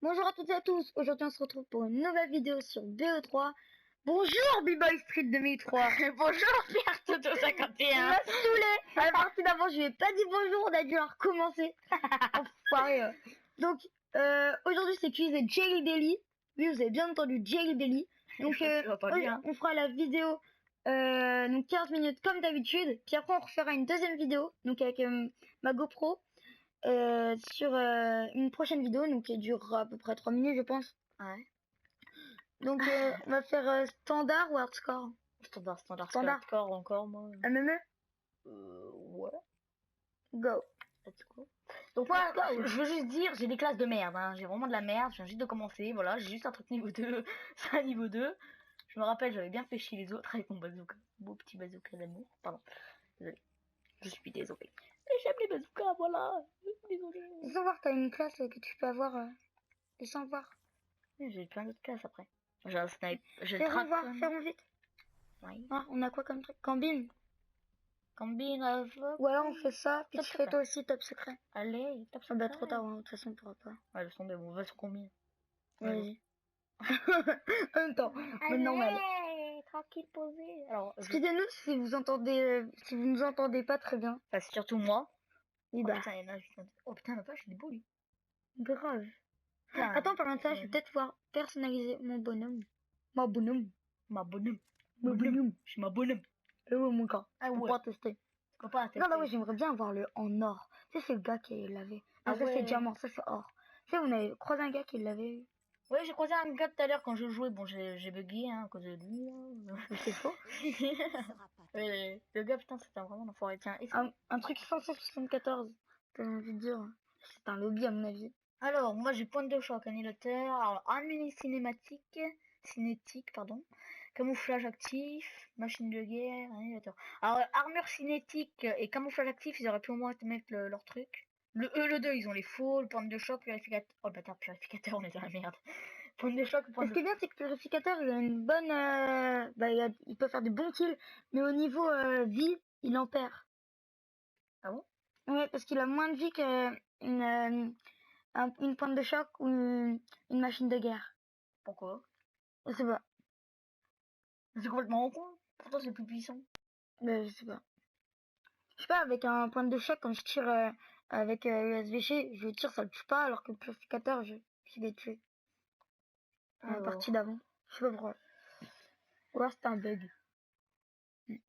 Bonjour à toutes et à tous, aujourd'hui on se retrouve pour une nouvelle vidéo sur BE3. Bonjour B-Boy Street 2003. Bonjour Pierre Toto Il 51. m'a saoulé. À la partie d'avant je lui ai pas dit bonjour, on a dû la recommencer. Enfoiré. Donc aujourd'hui c'est quiz et Jelly Belly. Oui, vous avez bien entendu Jelly Belly. Donc on fera la vidéo donc 15 minutes comme d'habitude. Puis après on refera une deuxième vidéo donc avec ma GoPro. Sur une prochaine vidéo donc qui durera à peu près 3 minutes je pense. Ouais. Donc on va faire standard ou hardcore. Standard. Standard. Encore moi. MMA. Ouais. Go. Let's go. Donc moi, je veux juste dire, j'ai des classes de merde. Hein. J'ai vraiment de la merde. Je viens juste de commencer. Voilà, j'ai juste un truc niveau 2. C'est un niveau 2. Je me rappelle, j'avais bien fait chier les autres avec mon bazooka. Beau petit bazooka d'amour. Pardon. Désolé. Je suis désolé. Mais j'aime les bazookas, voilà. Désolé. Laisse voir, t'as une classe que tu peux avoir. Laisse voir. J'ai plein d'autres classes après. J'ai un snipe. J'ai Fais voir, fais vite. Oui. Ah, on a quoi comme truc? Combine. Combine. Ou alors on fait ça, puis tu fais toi aussi top secret. Allez, top Ah bah secret. trop tard, hein. De toute façon on pourra pas. Ouais, le son de bon, on va sur combien? Vas-y. En même temps, mais normal. Tranquille, posé. Alors, excusez-nous si vous entendez, si vous nous entendez pas très bien. Bah, c'est surtout moi. Oui, Oh bah. putain, il y en a, oh putain, la vache, il est beau lui. Grave. Putain, Attends, parlant de ça, je vais peut-être pouvoir personnaliser mon bonhomme. Ma bonhomme. Ma bonhomme. Ma bonhomme. Je suis ma bonhomme. Et ouais, mon gars. Ah On ouais. pourra tester. Tu peux pas tester. Non, bah oui, j'aimerais bien avoir le en or. Tu sais, c'est le gars qui l'avait. Ah, ça, c'est diamant, ça, c'est or. Tu sais, on avait croisé un gars qui l'avait. Ouais, j'ai croisé un gars tout à l'heure quand je jouais. Bon, j'ai bugué hein, à cause de lui. C'est faux. Ouais, le gars, putain, c'était vraiment un enfoiré. Tiens, un truc 574. T'as envie de dire. C'est un lobby, à mon avis. Alors, moi, j'ai pointe de choc, annihilateur. Alors, harmonie cinétique, pardon. Camouflage actif, machine de guerre, annihilateur. Alors, armure cinétique et camouflage actif, ils auraient pu au moins mettre leur truc. Le E, le 2, ils ont les faux, le pointe de choc, purificateur. Oh, bâtard, purificateur, on est dans la merde. Pointe de choc, Ce qui est bien, c'est que purificateur, il a une bonne. Bah, il peut faire des bons kills, mais au niveau vie, il en perd. Ah bon? Ouais, parce qu'il a moins de vie qu'une une pointe de choc ou une machine de guerre. Pourquoi? Je sais pas. C'est complètement con. Pourtant, c'est plus puissant. Mais je sais pas. Je sais pas, avec un point de choc, quand je tire avec USVG, je tire, ça le tue pas, alors que le purificateur, je l'ai tué. À la partie d'avant. Je sais pas pourquoi. Ou alors c'était un bug.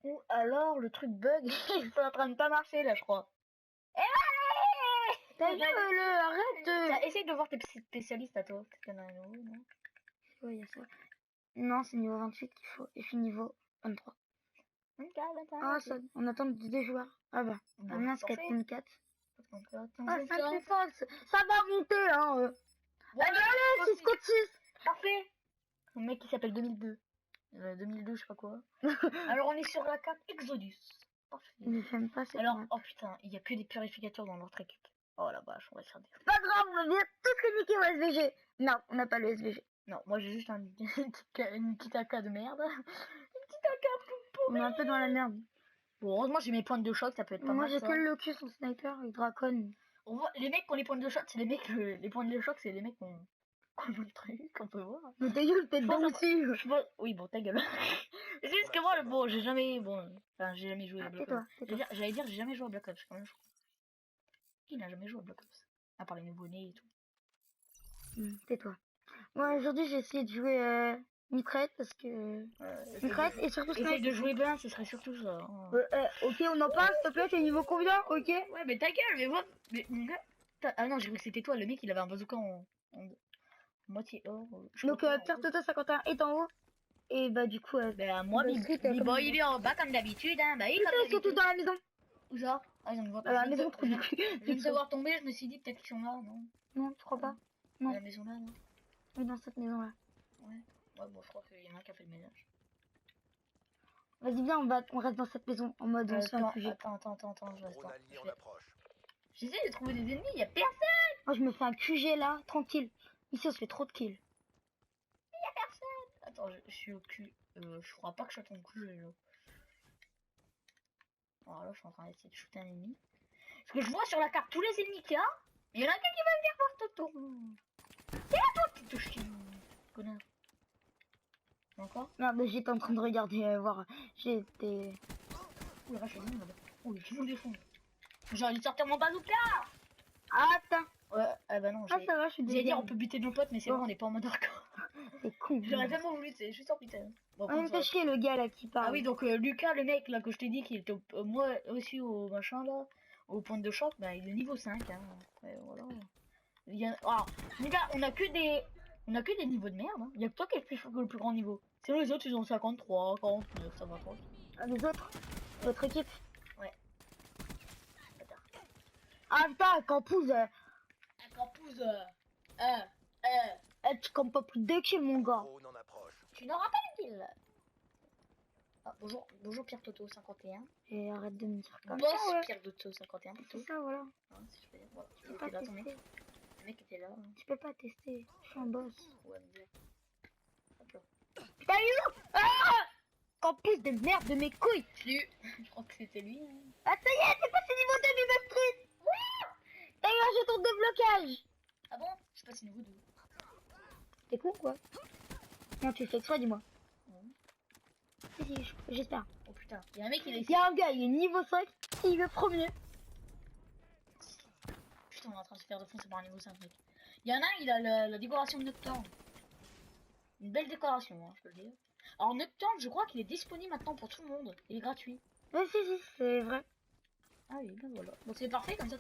Ou alors, le truc bug, c'est en train de pas marcher, là, je crois. T'as vu arrête Essaye de voir tes spécialistes à toi. Peut-être qu'il y en a un nouveau, non? Ouais, y a ça. Non, c'est niveau 28 qu'il faut. Et je suis niveau 23. Ah, ça, on attend des joueurs. Ah bah, maintenant c'est 4.4. Ah, 5 défense. Ça va monter, hein. Allez, 6 Parfait. Le mec qui s'appelle 2002. 2002, je sais pas quoi. Alors, on est sur la carte Exodus. Parfait. Mais j'aime pas cette Alors, map. oh putain, il y a que des purificateurs dans notre équipe. Oh la vache, on va se faire des... Pas grave, on va bien tous niquer au SVG. Non, on n'a pas le SVG. Non, moi j'ai juste une petite AK de merde. Une petite AK pour on est un peu dans la merde. Bon, heureusement j'ai mes pointes de choc, ça peut être pas mal. Moi j'ai que le locus en sniper et dracon. On voit, les mecs qui ont les pointes de choc, c'est les mecs, les pointes de choc, c'est les mecs qu'on joue le truc, qu'on peut voir. Mais ta gueule, t'es dedans aussi. Oui, bon, ta gueule. C'est juste que moi, bon, j'ai jamais joué à Black Ops. J'allais dire, j'ai jamais joué à Black Ops quand même, je crois. Qui n'a jamais joué à Black Ops? À part les nouveau-nés et tout. Tais-toi. Moi aujourd'hui j'ai essayé de jouer mitraillette parce que mitraillette et surtout essayer de jouer bien, ce serait surtout ça. Hein. Ok, on en parle, s'il te plaît, t'es niveau combien? Ok. Ouais, mais ta gueule, mais moi, mais mon gars. Ah non, j'ai cru que c'était toi, le mec, il avait un bazooka en moitié or. Donc Pierre Toto 51 est en haut. Et bah du coup moi B-Boy il est en bas comme d'habitude, hein. Bah il est surtout dans la maison. Où ça? Ah, je ne vois pas. La maison trop du cul. Je viens de te voir tomber, je me suis dit peut-être qu'ils sont là, non? Non, je crois pas. Non. La maison là, non? Oui, dans cette maison là. Ouais. Ouais, bon, je crois qu'il y en a un qui a fait le ménage. Vas-y, viens, on reste dans cette maison en mode on se fait un QG. Attends, je reste. J'essaie de trouver des ennemis, y a personne! Moi, je me fais un QG là, tranquille. Ici, on se fait trop de kills. Y a personne! Attends, je suis au cul. Je crois pas que je sois ton QG là. Alors là, je suis en train d'essayer de shooter un ennemi. Parce que je vois sur la carte tous les ennemis qu'il y a. Mais il y en a qu'un qui va venir voir Toto. te chie, connard. Encore? Merde, j'étais en train de regarder, voir. J'étais... Ouh la vache, elle est où, là-bas? Oh, il est tout le fond. J'ai envie de sortir mon bazooka! Attends. Ouais, ah bah non, Ah, ça va, je suis j'allais dire deuxième. on peut buter nos potes, mais c'est Bon. bon, on est pas en mode hardcore. C'est con. J'aurais tellement voulu, c'est juste en putain. Bon, On me comme ça. fait chier le gars là qui parle. Ah oui, donc Lucas, le mec là que je t'ai dit qu'il était moi aussi au machin là, au point de choc, bah il est niveau 5. Hein. Après, voilà. Il y a... Alors, les gars, on a que des niveaux de merde. Hein. Il y a que toi qui est le plus grand niveau. Sinon les autres ils ont 53, 49, ça va trop. Ah, les autres, votre équipe. Ouais. Ah putain, Campouze, Un campus, tu comptes pas plus de 2 kills mon gars. Drone en approche. tu n'auras pas de kill. Ah, bonjour Pierre Toto 51. Et arrête de me dire comme Boss ça, ouais. Pierre Toto 51 plutôt. C'est ça, voilà. Hein, si je peux dire. Voilà, Tu il peux pas était là ton mec. tester. Le mec était là. Hein. Tu peux pas tester. Je suis un boss. Ouais, mais... Hop là. Putain, il est où? Ah, Campouze de merde de mes couilles. Je crois que c'était lui. Hein. Ah, ça y est, c'est passé niveau 2 du Best Street. T'as eu un jeton de blocage. Ah bon? Je sais pas si niveau 2. T'es con quoi? Non, tu fais exprès, dis-moi. Non. Si, j'espère. Oh putain, il y a un mec il est Il y a un gars, il est niveau 5, il est premier. Putain, on est en train de se faire défoncer par un niveau 5 mec. Il y en a un, il a la décoration de Nocturne. Une belle décoration, hein, je peux le dire. Alors Nocturne, je crois qu'il est disponible maintenant pour tout le monde. Il est gratuit. Ouais, si, c'est vrai. Ah oui, ben voilà. Donc c'est parfait comme ça.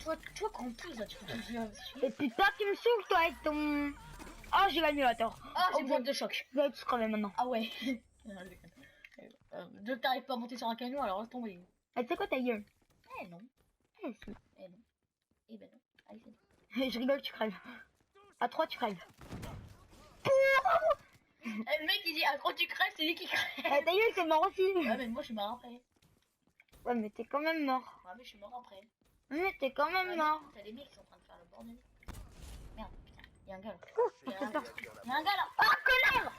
Toi quand on pousse là, tu peux te faire Et putain, tu me saoules toi avec ton... Oh, j'ai gagné, attends. Ah, j'ai Oh, boîte de choc. Vous allez tous crever maintenant. Ah ouais. Je t'arrive pas à monter sur un canon, alors laisse tomber. Ah, tu sais quoi ta gueule? Eh non. Eh, si. Eh non. Eh ben non. Allez, c'est bon. Je rigole, tu crèves. À 3, tu crèves. Le mec il dit ah, quand tu crèves, c'est lui qui crève. Eh, ta gueule, c'est mort aussi. Ouais, mais moi je suis mort après. Ouais, mais t'es quand même mort. Ouais, mais je suis mort après. Mais t'es quand même mort. T'as des mecs qui sont en train de faire le bordel. Merde, putain, y'a un gars là. Oh, Y'a ça un, fait peur. y'a un gars là. Ah, connard!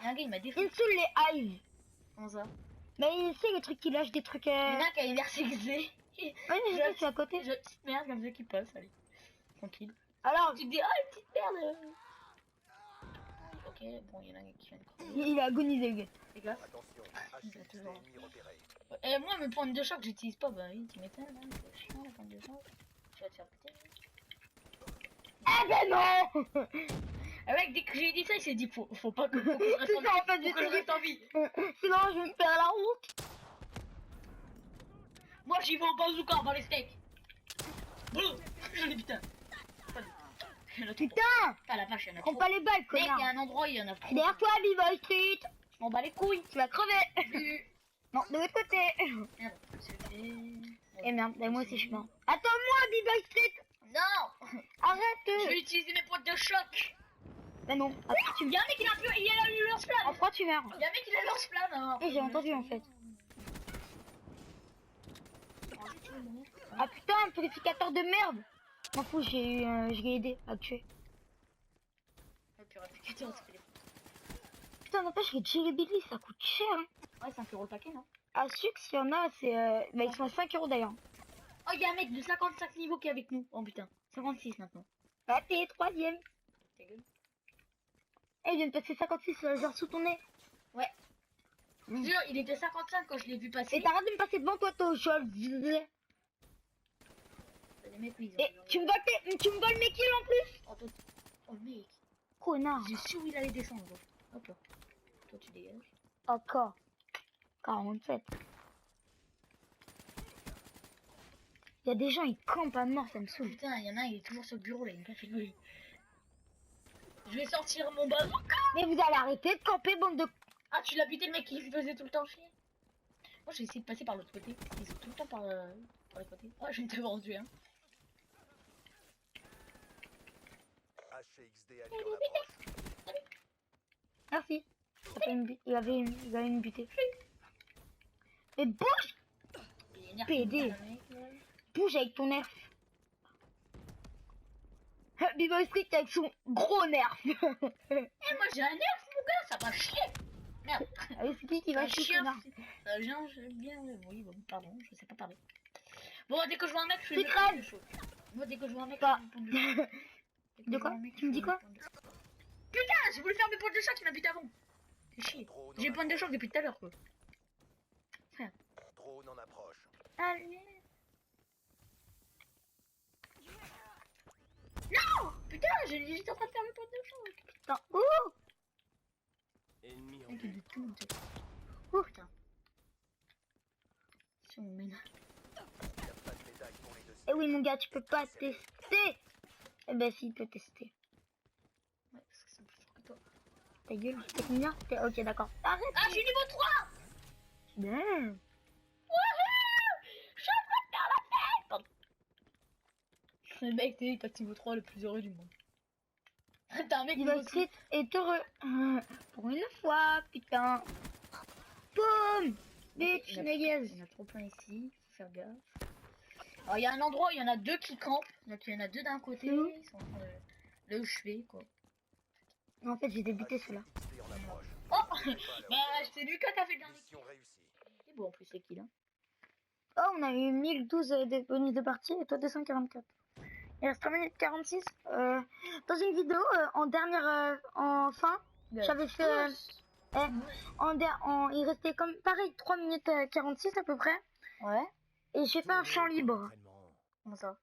Y'a un gars, il m'a défoncé. Il me saoule les hives. Comment ça? Mais il sait les trucs qui lâchent des trucs. Il y en a qui a une RCXD. Ouais, je sais, je suis à côté. Je petite merde comme ça qui passe, allez. Tranquille. Alors, Tu te dis, ah, une petite merde. Ok, bon, il y en a un qui vient de crever. il a agonisé le gars. Fais gaffe. Attention, Il va toujours. HXD ennemi repéré. Et moi, mes pointes de choc, j'utilise pas. Bah oui, tu m'étonnes, hein. C'est chiant, les pointes de choc. Tu vas te faire péter. Ah ben non. Avec dès que j'ai dit ça, il s'est dit, faut pas que, faut que je reste en C'est ça, en fait, vie. Faut que je reste en vie. Sinon, je vais me faire la honte. Moi, j'y vais au bazooka, dans les steaks. Boum. J'en ai putain. Il y en a trop. Putain, Ah la vache, il y en a prends trop. pas les balles, Mec, il y a connard. un endroit, il y en a trop. Derrière toi, B-Boy Street. Je m'en bats les couilles. Tu vas crever. Salut. Non, de l'autre côté. Merde, c'est Eh merde, bah moi aussi je suis mort. Attends-moi, B-Boy Street. Non. Je Arrête. vais utiliser mes pointes de choc. Bah non. Après, tu Il y a un mec, il a eu lance-flamme. Après, tu meurs. Il y a un mec, il a lance-flamme. Hein. Et j'ai entendu en fait. Ah putain, un purificateur de merde. M'en fous, je l'ai aidé à le tuer. Le purificateur, ça fait des... Putain, n'empêche que Jelly Belly, ça coûte cher. Hein. Ouais, 5 € le paquet, non? À Sucre, s'il y en a, c'est. Bah, ils sont à 5 € d'ailleurs. Oh, il y a un mec de 55 niveaux qui est avec nous. Oh putain, 56 maintenant. Ah, t'es troisième. Ta gueule. Eh, il vient de passer 56 genre sous ton nez. Ouais. Je jure, il était 55 quand je l'ai vu passer. Et t'arrêtes de me passer devant toi, toi, Joel. Les mecs, oui, ils ont- Et tu me voles mes kills en plus. Oh, toi... oh mec, Connard. j'ai su où il allait descendre. Gros. Hop là. Toi, tu dégages. Encore. 47. Il y a des gens, ils campent à mort, ça me saoule. Putain, il y en a un, il est toujours sur le bureau là, il me fait rigoler. Je vais sortir mon bazooka. Mais vous allez arrêter de camper, bande de... Ah, tu l'as buté le mec qui faisait tout le temps chier. Moi, j'ai essayé de passer par l'autre côté. Ils sont tout le temps par les côtés. Oh, je vais te vendu, hein. HXD allié en approche. Merci. Il avait une butée. Mais bouge. Il est énervé, PD. le mec, là. Bouge avec ton nerf. B-Boy Street avec son gros nerf. Eh, moi, j'ai un nerf, mon gars, ça va chier. Merde. Allez, c'est qui va Un chier, chien, connard. j'aime bien, oui, bon, pardon, je sais pas parler. Bon, dès que je vois un mec, je Tu suis crèves. chaud. Moi, dès que je vois un mec, Pas. je suis De quoi? Tu me dis quoi? Putain, j'ai voulu faire mes points de choc, il m'a buté avant. C'est chier. J'ai points de choc depuis tout à l'heure quoi. Drone en approche. Allez. Non. Putain, j'étais en train de faire mes points de choc. Putain. Ouh! Ennemi en Mec, vue. il est tout. Ouh. Putain. Si on mène. Y a pas de médaille pour les deux. Eh oui, mon gars, tu peux pas tester. Eh ben, si, il peut tester. Ouais, parce que c'est plus fort que toi. Ta gueule, t'es combien? Ok, d'accord. Arrête! Ah, je suis niveau 3. Damn. Je suis en train de faire la fête. Pardon. Le mec, t'es t'as niveau 3 le plus heureux du monde. T'as un mec Il niveau va street est heureux. Pour une fois, putain. Boum! Bitch, Il y en niggas. a trop plein ici, faut faire gaffe. Alors il y a un endroit où il y en a deux qui campent, donc il y en a deux d'un côté, Où? ils sont en train de... Là où je suis quoi. En fait, j'ai débuté celui-là. XP en approche. Oh bah c'est Lucas qui a fait le dernier. Mission réussie. C'est beau en plus c'est qui là. Oh, on a eu 1012 de bonus de partie et toi 244. Il reste 3 minutes 46. Dans une vidéo, en dernière, en fin, j'avais fait... il restait comme pareil 3 minutes 46 à peu près. Ouais. Et j'ai fait un champ libre. Entraînement. Comment ça?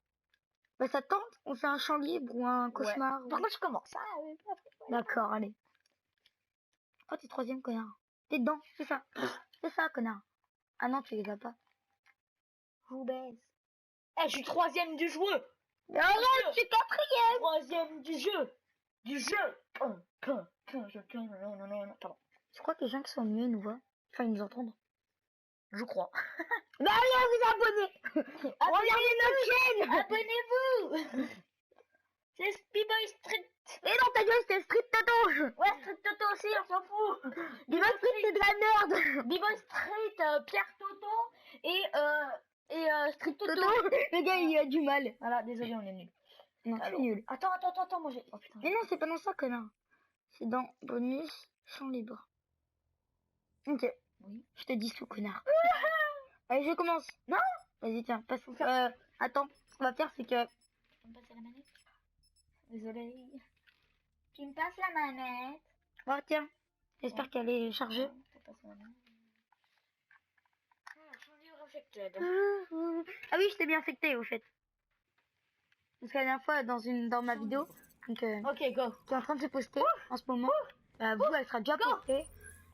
Bah ça tente, on fait un champ libre ou un cauchemar. Par contre je commence. D'accord, allez. Oh, t'es troisième, connard. T'es dedans, c'est ça. C'est ça, connard. Ah non, tu les as pas. Vous baisse. Eh, je suis troisième du jeu. Mais arrête, je suis quatrième. Troisième du jeu. Du jeu. Non, pardon. Je crois que les gens qui sont mieux nous voient. Enfin, ils nous entendent. Je crois. Bah allez, vous abonnez. Regardez notre chaîne. Abonnez-vous. C'est B-Boy Street. Et dans ta gueule, c'est Street Toto. Ouais, Street Toto aussi, on s'en fout. B-Boy Street, c'est de la merde. B-Boy Street, Pierre Toto et Street Toto. Toto, le gars, il a du mal. Voilà, désolé, on est nul. Non, c'est Alors, nul. Attends, moi j'ai... Oh putain. Mais non, c'est pas dans ça, connard. C'est dans bonus, champ libre. Ok. Oui. Je te dis tout, connard. Allez, je commence. Non. Vas-y, tiens, passe. Attends, ce qu'on va faire, c'est que... Tu me passes la manette? Désolé. Tu me passes la manette? Oh, tiens. J'espère qu'elle est chargée. Je te passe la manette. Ah, changer affected. Ah oui, je t'ai bien affecté, au fait. Parce que la dernière fois, dans ma vidéo, donc, Ok, go. qui est en train de se poster en ce moment, vous, elle sera déjà postée.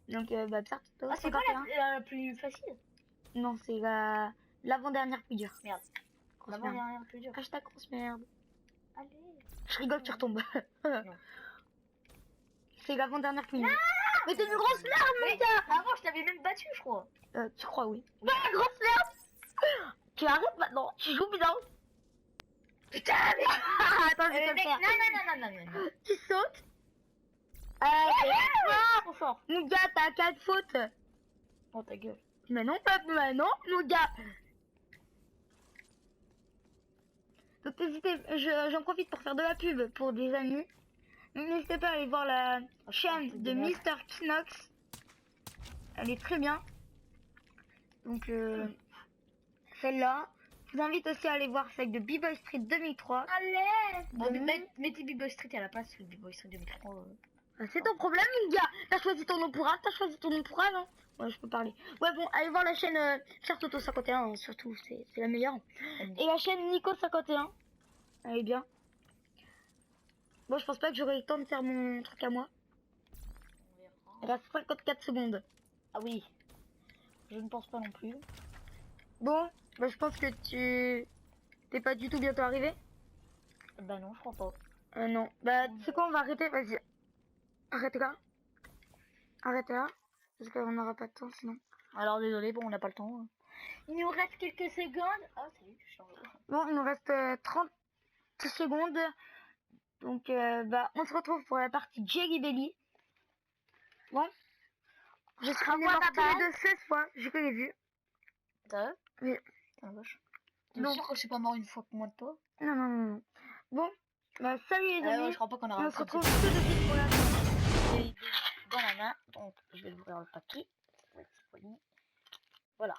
Donc, bah, Pierre Toto, Ah, c'est quoi 51. la plus facile? Non, c'est l'avant-dernière plus dure. Merde. Grosse D'abord, il y merde. a rien de plus dur. Hashtag grosse merde. Allez. Je rigole, tu retombes. Non. C'est l'avant-dernière plus dure. Mais t'es une grosse merde, mon gars. Avant, je t'avais même battu, je crois. Tu crois, oui. Ah, grosse merde. Tu arrêtes maintenant. Tu joues bien. Putain, mais... Attends, je vais te le mec, faire. non. Tu sautes. Trop fort. Mon gars, t'as 4 fautes. Oh, ta gueule. Mais non, mon gars. Donc n'hésitez, j'en profite pour faire de la pub pour des amis. N'hésitez pas à aller voir la chaîne de Mr. Knox. Elle est très bien. Donc celle-là. Je vous invite aussi à aller voir celle de B-Boy Street 2003. Allez. Bon, De- mettez B-Boy Street à la place, B-Boy Street 2003. C'est ton problème, mon gars. T'as choisi ton nom pour A, non? Ouais, je peux parler. Ouais, bon, allez voir la chaîne Cher Toto 51, hein, surtout, c'est la meilleure. Et la chaîne Nico 51. Elle est bien. Bon, je pense pas que j'aurai le temps de faire mon truc à moi. On Il verra. reste 54 secondes. Ah oui. Je ne pense pas non plus. Bon, bah, je pense que tu... T'es pas du tout bientôt arrivé. Bah non, je crois pas. Non. Bah, tu sais quoi, on va arrêter, vas-y. Arrête là. Arrête là. Parce qu'on n'aura pas de temps sinon. Alors désolé, bon, on n'a pas le temps. Il nous reste quelques secondes. Ah, salut, je suis en train. Bon, il nous reste 30 secondes. Donc, bah, on se retrouve pour la partie Jelly Belly. Bon. Je serai allée voir tous les deux 16 fois. J'ai que les vues. T'as vu? Oui. Ah, vache. T'es Non. sûr que je suis pas mort une fois que moi de toi? Non. Bon. Bah, salut les amis. Ouais, je crois pas qu'on a On se réussi. retrouve tout de suite pour la J'ai dans la main, donc je vais ouvrir le paquet. Voilà.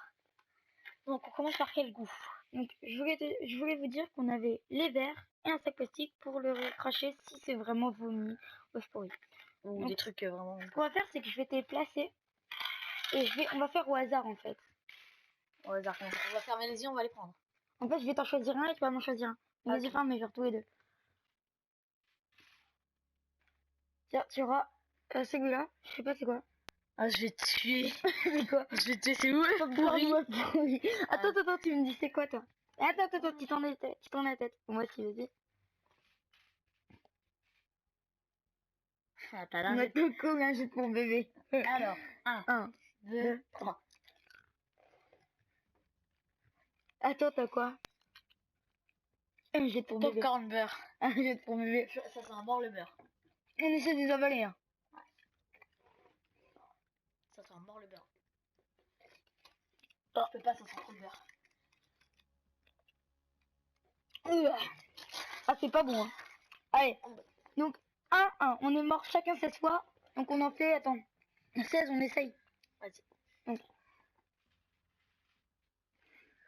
Donc on commence par quel goût? Donc, je voulais vous dire qu'on avait les verres et un sac plastique pour le cracher si c'est vraiment vomi ou œuf pourri. Ou Donc, des trucs vraiment. Ce qu'on va faire, c'est que je vais te les placer et on va faire au hasard en fait. Au hasard, comme ça. On va fermer les yeux, on va les prendre. En fait, je vais t'en choisir un et tu vas m'en choisir un. Ok. Vas-y, ferme, mais vers tous les deux. Tiens, tu auras celui-là. Je sais pas c'est quoi. Ah, je vais te tuer. C'est quoi? Je vais te tuer, c'est où Pourri. pourri. Attends, tu me dis c'est quoi toi? Attends, tu t'en as la tête. Moi aussi, vas-y. Ah, t'as l'air Notre coco, un jeu pour bébé. Alors, 1, 1, 2, 2, 3. Attends, t'as quoi? Un jet pour bébé. Popcorn beurre. Un jet pour bébé. Ça sent mort le beurre. On essaie de les avaler, hein. Ça sent mort le beurre. Oh, je peux pas, ça sent trop le beurre. Ah, c'est pas bon, hein. Allez. Donc, 1. On est mort chacun 16 fois. Donc, on en fait, attends. 16, on essaye. Vas-y. Donc.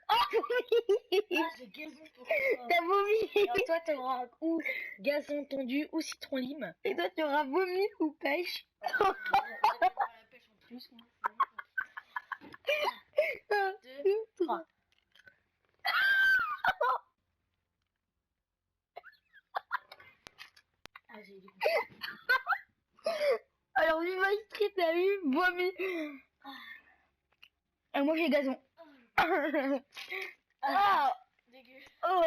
Oh oui. Ah, j'ai gazon pour T'as vomi. Alors toi, t'auras ou gazon tendu ou citron lime. Et toi, tu auras vomi ou pêche. La pêche en plus, moi. 1, 2, 3. Ah, j'ai eu Alors, Viva Street a eu vomi. Et moi, j'ai gazon. Ah. dégueu. Oh.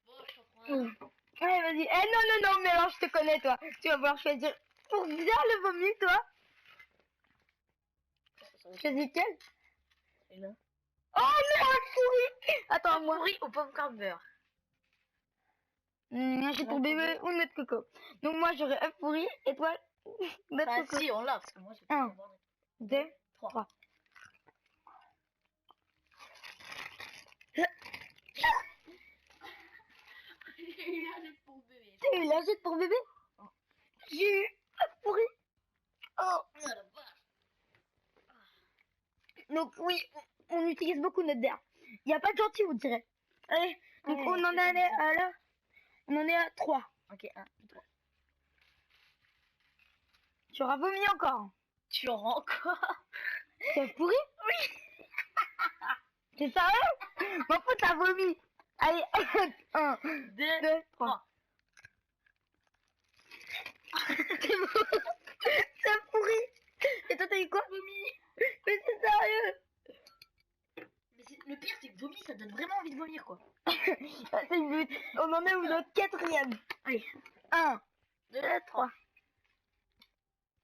Bon, je t'en prends un. Allez, vas-y. Eh non, mais alors, je te connais, toi. Tu vas vouloir choisir pour bien le vomi, toi. Choisis quel? Et là. Oh non, pourri. Attends, moi. Pourri au popcorn beurre. J'ai pour bébé ou notre coco. Donc, moi, j'aurais œuf pourri et toi, notre Bah coco. si, on l'a, parce que moi j'ai Un. pas bordel. 2, 3. 3. J'ai eu la pour bébé. T'as eu la jette pour bébé? J'ai eu œuf pourri. Oh. Ah, la vache. Donc, oui, on utilise beaucoup notre der. Il n'y a pas de gentil, on dirait. Allez, donc Ouais, on en c'est est ça. à là. On en est à 3. Ok, 1, 3. Tu auras vomi encore. Tu auras encore. C'est pourri? Oui. C'est sérieux? M'en fous, t'as vomi. Allez, 1, 2, 3. C'est pourri. Et toi, t'as eu quoi? Vomi. Mais c'est sérieux? Mais le pire, c'est que vomi, ça donne vraiment envie de vomir, quoi. C'est le but. On en est où notre 4e. Allez, 1, 2, 3.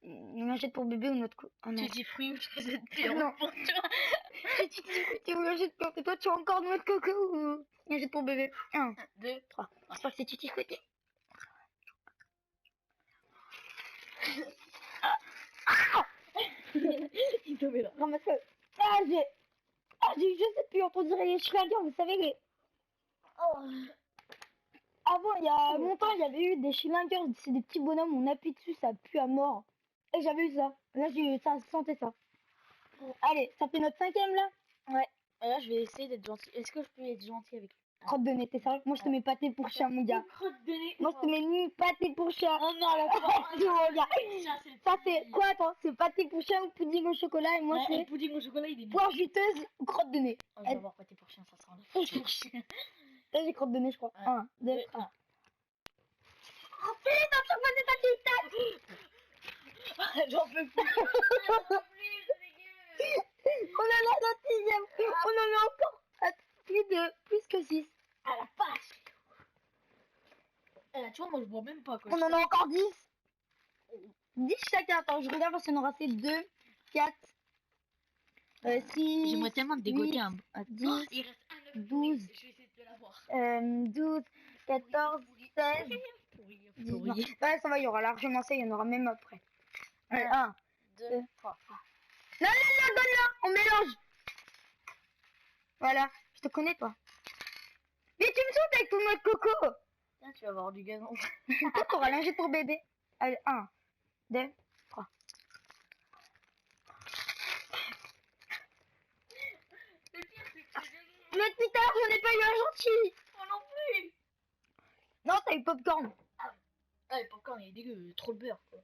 Une achète pour bébé ou notre co. Oh non. Tu dis fruits ou tu dis pire Non. pour toi. Tu veux achète pour et toi, tu as encore notre coco ou une achète pour bébé? 1, 1, 2, 3. J'espère que c'est tutti frutti. Il tombait là. Ramasse-le. J'ai je sais plus, on dirait les Schlager, vous savez les. Oh. Avant, il y a longtemps, il y avait eu des Schlager, c'est des petits bonhommes, on appuie dessus, ça pue à mort. Et j'avais eu ça. Là, j'ai eu ça, sentais ça. Allez, ça fait notre 5e là? Ouais. Et là, je vais essayer d'être gentil. Est-ce que je peux être gentil avec lui? Crotte de nez, t'es sérieux? Moi, je te mets pâté pour chien, mon gars. Crotte de nez. Moi, je te mets ni pâté pour chien. Oh non, la Tu mon gars. Ça, c'est le quoi, attends? C'est pâté pour chien ou pudding au chocolat? Et moi, Ouais, c'est le pudding au chocolat, il est poire juteuse ou crotte de nez. Oh, je vais avoir pâté pour chien, ça sera un pâté pour chien. Là, j'ai crotte de nez, je crois. 1, 2, 2, 3. 1. Oh, Philippe, dans chaque fois, c'est pas J'en peux plus. On en a notre 6e. On en a encore à plus que 6. À la vache. Tu vois, moi, je bois même pas, quoi. On en a encore 10. 10 chacun. Attends, je regarde parce qu'on aura fait 2, 4, 6. J'aimerais tellement te dégoter un... 10, il reste un 12. Je vais essayer de l'avoir. 12, 14, 16, 19. Ouais, ça va, il y aura largement ça, il y en aura même après. 1, 2, 3. Non, on mélange. Voilà, je te connais, toi. Mais tu me sautes avec ton noix de coco. Tiens, tu vas avoir du gazon. Toi, t'auras lingé pour bébé. Allez, 1, 2, 3. Le pire, c'est que Mais depuis tard, j'en ai pas eu un gentil. Moi non plus. Non, t'as eu popcorn. Ah, le popcorn, il est dégueu, trop de beurre, quoi.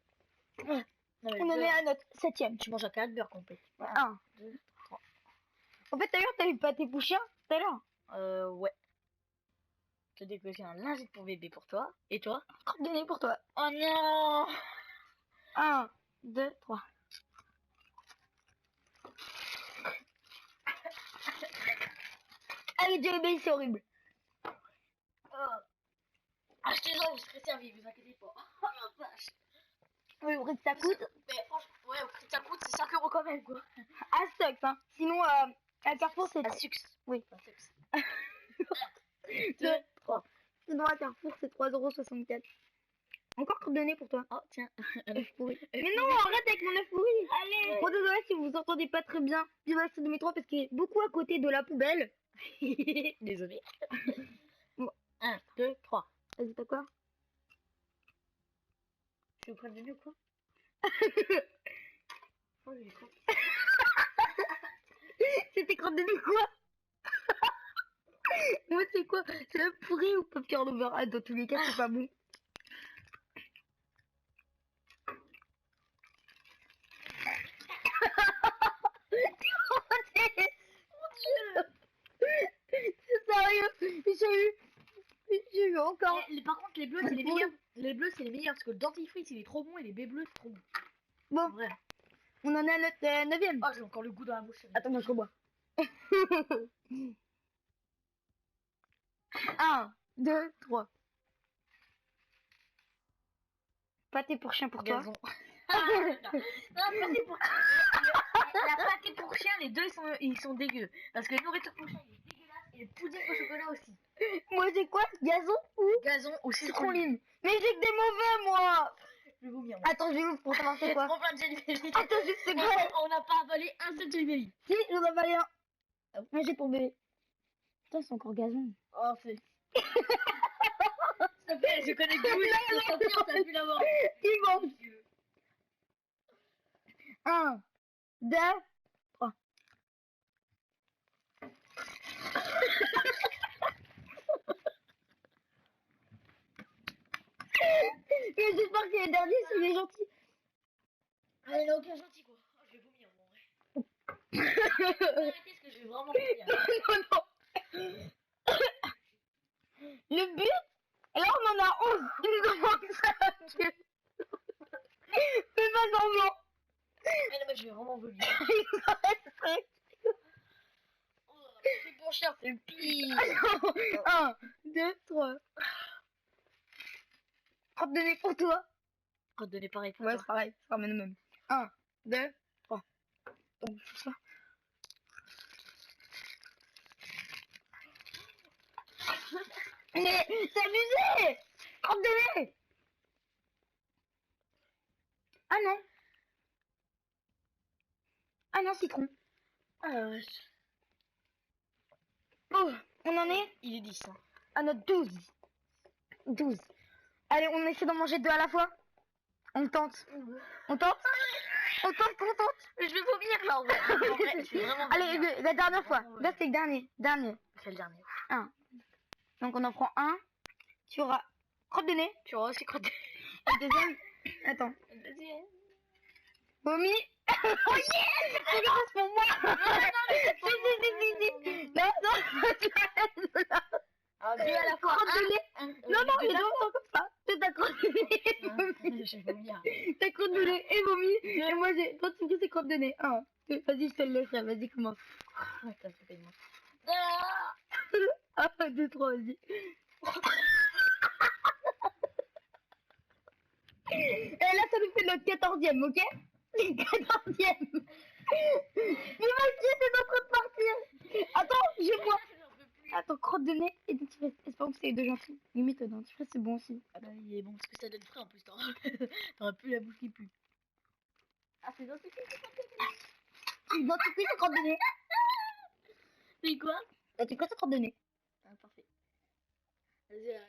Ouais. Non, mais On le en est beurre, à notre 7ème. tu manges un carré de beurre complet. 1, 2, 3. En fait, d'ailleurs, t'as eu le pâté pour chien tout à l'heure. Ouais. Je te dis que j'ai un linge pour bébé pour toi. Et toi? Crotte de nez pour toi. Oh non. 1, 2, 3. Allez, Jelly, c'est horrible. Achetez-en, vous serez servi, vous inquiétez pas. Oh la vache. Oui, vrai que ça coûte. Mais franchement, ouais, au prix que ça coûte, c'est 5 € quand même, quoi. À Stux, hein. Sinon, à Carrefour, c'est... Un sucre. Oui. Un sucre. 2, 3. Sinon, à Carrefour, c'est 3,64 €. Encore crotte de nez pour toi. Oh, tiens. Un œuf pourri. Mais non, arrête avec mon œuf pourri. Allez. Bon, désolé si vous entendez pas très bien du reste de mes 3 parce qu'il est beaucoup à côté de la poubelle. Désolé. Bon. 1, 2, 3. Vas-y, t'as quoi? Tu veux prendre de mieux, quoi? Oh, il est trop. C'était crotte de nez quoi? Moi, c'est quoi? C'est œuf pourri ou popcorn over? Ah, dans tous les cas, c'est pas bon. C'est sérieux? J'ai eu encore. Par contre, les bleus, c'est les meilleurs. Les bleus, c'est les meilleurs parce que le dentifrice, il est trop bon et les baies bleues, c'est trop bon. Bon, Ouais. on en est à notre 9ème. Oh, j'ai encore le goût dans la bouche. Attends, moi je bois. 1, 2, 3. Pâté pour chien pour toi. Gazon. Non, pâté pour la pâté pour chien, les deux ils sont dégueux. Parce que le nourriture pour chien, il est dégueulasse et le pudding au chocolat aussi. Moi j'ai quoi? Gazon ou Gazon ou citron citron-lime? Mais j'ai que des mauvais moi. Je vais vomir. Moi. Attends, je vais ouvrir pour savoir c'est quoi. Trop plein de jelly belly. Attends, juste c'est quoi? On n'a pas avalé un seul jelly belly. Si, j'en ai avalé un. Moi j'ai pour bébé. Putain, c'est encore gazon. Oh, c'est. S'il te plaît, je connais que oui, je te sentir, t'as pu l'avoir. Il manque. 1, 2, 3. Mais j'espère que les derniers c'est les gentils. Ah, il n'y a aucun gentil quoi. Oh, je vais vomir en vrai. Arrêtez parce que je vais vraiment vomir. Non, non. Le but, là on en a 11. Il nous en manque 5. Fais pas semblant. Mais non, mais je vais vraiment vomir. Il nous en reste 5. Oh, c'est pour chien, c'est le pire. 1, 2, 3. Crotte de nez pour toi. Redonnez pareil pour Ouais, toi. c'est pareil, ça ramène le même. 1, 2, 3. Donc, je fais ça. Mais c'est abusé! Crotte de nez! Ah non! Ah non, citron. Ah ouais. Oh, on en est Il est 10. Hein. à notre 12. 12. Allez, on essaie d'en manger 2 à la fois. On tente. On tente? On tente, on tente. Mais je vais vomir là en vrai. En vrai, je vais vraiment Allez, vomir. la dernière fois. Ouais. Là, c'est le dernier. Dernier. C'est le dernier. Donc, on en prend un. Tu auras crotte de nez. Tu vois, c'est quoi de... Le deuxième. Attends. le deuxième? Vomi. Oh yes! C'est grâce pour moi. Si. Non, non. Ah, deux à la fois. Crotte de nez. Non, non, les deux sont comme ça. Toi, t'as crotte de nez et vomi. Je vais vomir. T'as crotte de nez et vomi. Et moi, j'ai. Toi, tu c'est crotte de nez. 1, 2. Vas-y, je te le laisserai. Vas-y, commence. Ouais, ça fait tellement. Ah 1, 2, 3, vas-y. Et là, ça nous fait notre 14e, ok? 14e. Mais vas-y, c'est notre partir. Attends, je vois. Attends, crotte de nez et dentifrice. Espérons que c'est les deux gentils. Limite, le dentifrice, c'est bon aussi. Ah bah il est bon parce que ça donne frais en plus. T'auras plus la bouche qui pue. Ah c'est dentifrice. Dentifrice et crotte de nez. C'est quoi? Dentifrice et crotte de nez. Ah parfait. Vas-y,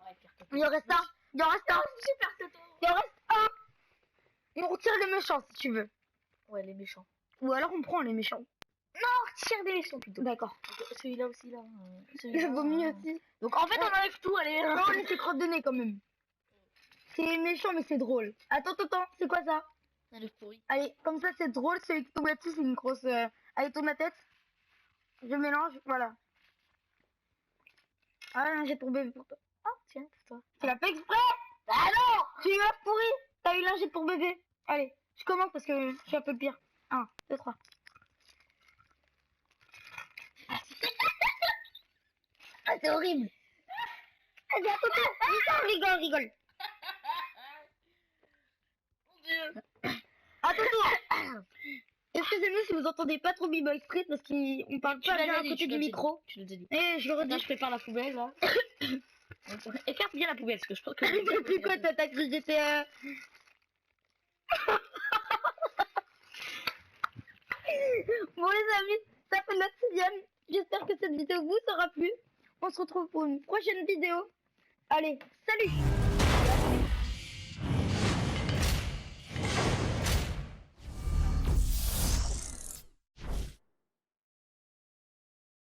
on arrête. Il en reste un. Il en reste un. Super Toto. Il en reste un. Et on retire les méchants si tu veux. Ouais les méchants. Ou alors on prend les méchants. Tire des vaisseaux plutôt. D'accord. Celui-là aussi, là. Il vaut mieux aussi. Donc en fait, on enlève tout, allez. Non, on laisse les crottes de nez quand même. C'est méchant, mais c'est drôle. Attends, c'est quoi ça? Un œuf pourri. Allez, comme ça c'est drôle, celui qui tombe là-dessus c'est une grosse... Allez, tourne la tête. Je mélange, voilà. Ah, j'ai pour bébé pour toi. Oh, tiens, pour toi. Tu l'as fait exprès? Ah non! Tu m'as pourri! T'as eu l'ingé pour bébé. Allez, je commence parce que je suis un peu le pire. 1, 2, 3. Ah, c'est horrible! Vas-y, à ton tour. Rigole. Mon dieu. À ton tour. Excusez-nous si vous entendez pas trop B-Boy Street parce qu'on parle Tu pas l'as bien à dit, côté tu du l'as dit. micro. Tu l'as dit. Et je le redis. Là, je prépare la poubelle, là. Écarte bien la poubelle, parce que je pense que... Je sais plus quoi, toi, t'as cru que j'étais... Bon les amis, ça fait notre 6ème. J'espère que cette vidéo vous aura plu. On se retrouve pour une prochaine vidéo. Allez, salut!